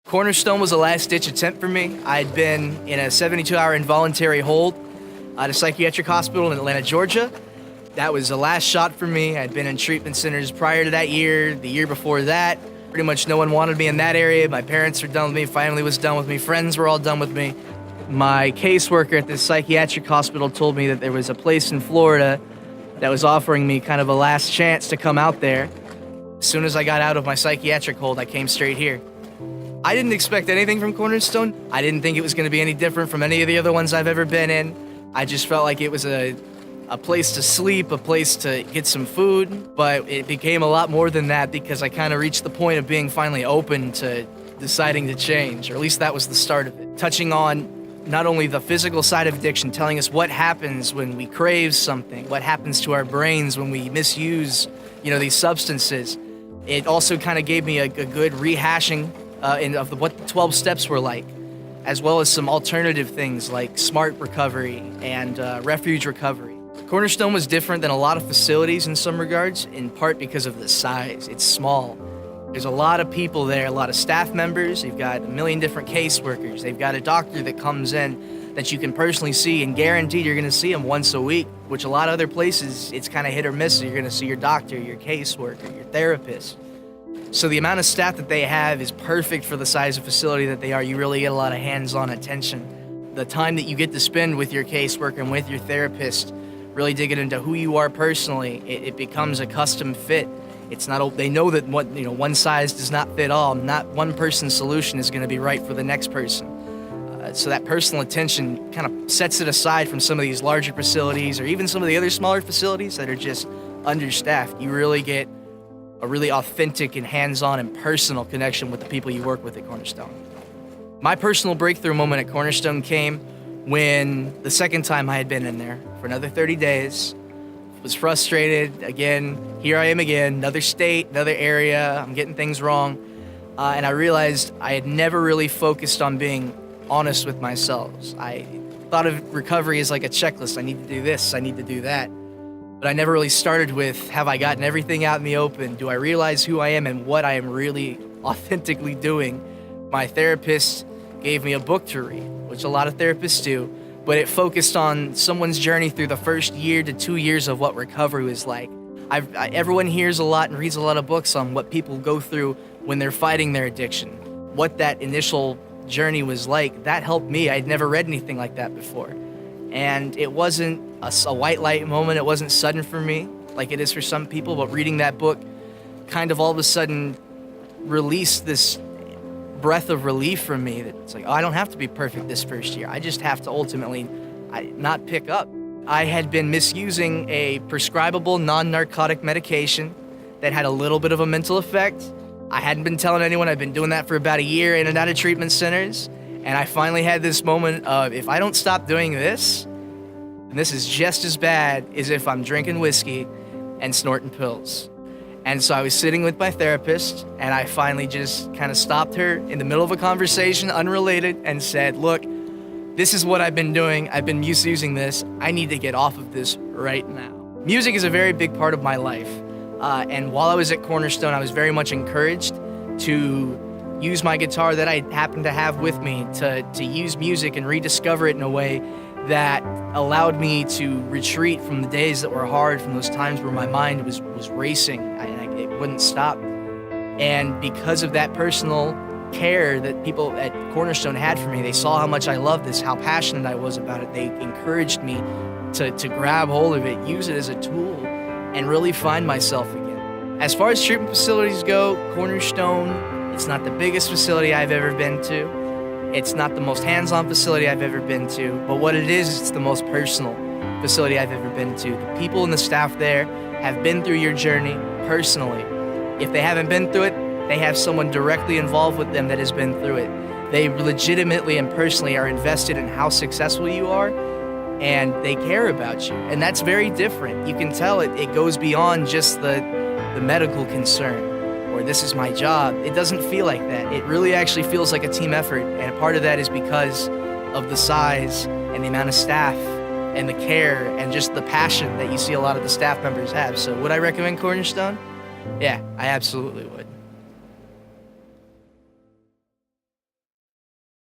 Cornerstone was a last-ditch attempt for me. I had been in a 72-hour involuntary hold at a psychiatric hospital in Atlanta, Georgia. That was the last shot for me. I'd been in treatment centers prior to that year, the year before that. Pretty much no one wanted me in that area. My parents were done with me, family was done with me, friends were all done with me. My caseworker at this psychiatric hospital told me that there was a place in Florida that was offering me kind of a last chance to come out there. As soon as I got out of my psychiatric hold, I came straight here. I didn't expect anything from Cornerstone. I didn't think it was going to be any different from any of the other ones I've ever been in. I just felt like it was a place to sleep, a place to get some food, but it became a lot more than that because I kind of reached the point of being finally open to deciding to change, or at least that was the start of it. Touching on not only the physical side of addiction, telling us what happens when we crave something, what happens to our brains when we misuse, these substances. It also kind of gave me a good rehashing of what the 12 steps were like, as well as some alternative things like smart recovery and refuge recovery. Cornerstone was different than a lot of facilities in some regards, in part because of the size. It's small. There's a lot of people there, a lot of staff members. They've got a million different caseworkers. They've got a doctor that comes in that you can personally see and guaranteed you're gonna see him once a week, which a lot of other places, it's kind of hit or miss. You're gonna see your doctor, your caseworker, your therapist. So the amount of staff that they have is perfect for the size of facility that they are. You really get a lot of hands-on attention. The time that you get to spend with your caseworker and with your therapist, really digging into who you are personally, it becomes a custom fit. It's not. They know that one size does not fit all. Not one person's solution is going to be right for the next person. So that personal attention kind of sets it aside from some of these larger facilities or even some of the other smaller facilities that are just understaffed. You really get a really authentic and hands-on and personal connection with the people you work with at Cornerstone. My personal breakthrough moment at Cornerstone came when the second time I had been in there for another 30 days, was frustrated, again, here I am again, another state, another area, I'm getting things wrong, and I realized I had never really focused on being honest with myself. I thought of recovery as like a checklist. I need to do this, I need to do that. But I never really started with, have I gotten everything out in the open? Do I realize who I am and what I am really authentically doing? My therapist gave me a book to read, which a lot of therapists do, but it focused on someone's journey through the first year to 2 years of what recovery was like. Everyone hears a lot and reads a lot of books on what people go through when they're fighting their addiction, what that initial journey was like. That helped me. I'd never read anything like that before. And it wasn't a white light moment. It wasn't sudden for me like it is for some people, but reading that book kind of all of a sudden released this breath of relief from me that it's like, oh, I don't have to be perfect this first year. I just have to ultimately not pick up. I had been misusing a prescribable non-narcotic medication that had a little bit of a mental effect. I hadn't been telling anyone. I've been doing that for about a year in and out of treatment centers. And I finally had this moment of, if I don't stop doing this, then this is just as bad as if I'm drinking whiskey and snorting pills. And so I was sitting with my therapist, and I finally just kind of stopped her in the middle of a conversation, unrelated, and said, look, this is what I've been doing. I've been misusing this. I need to get off of this right now. Music is a very big part of my life. And while I was at Cornerstone, I was very much encouraged to use my guitar that I happened to have with me to use music and rediscover it in a way that allowed me to retreat from the days that were hard, from those times where my mind was racing and it wouldn't stop. And because of that personal care that people at Cornerstone had for me, they saw how much I loved this, how passionate I was about it. They encouraged me to grab hold of it, use it as a tool, and really find myself again. As far as treatment facilities go, Cornerstone, it's not the biggest facility I've ever been to. It's not the most hands-on facility I've ever been to, but what it is, it's the most personal facility I've ever been to. The people and the staff there have been through your journey personally. If they haven't been through it, they have someone directly involved with them that has been through it. They legitimately and personally are invested in how successful you are, and they care about you. And that's very different. You can tell it goes beyond just the medical concern, or this is my job. It doesn't feel like that. It really actually feels like a team effort, and a part of that is because of the size and the amount of staff and the care and just the passion that you see a lot of the staff members have. So would I recommend Cornerstone? Yeah, I absolutely would.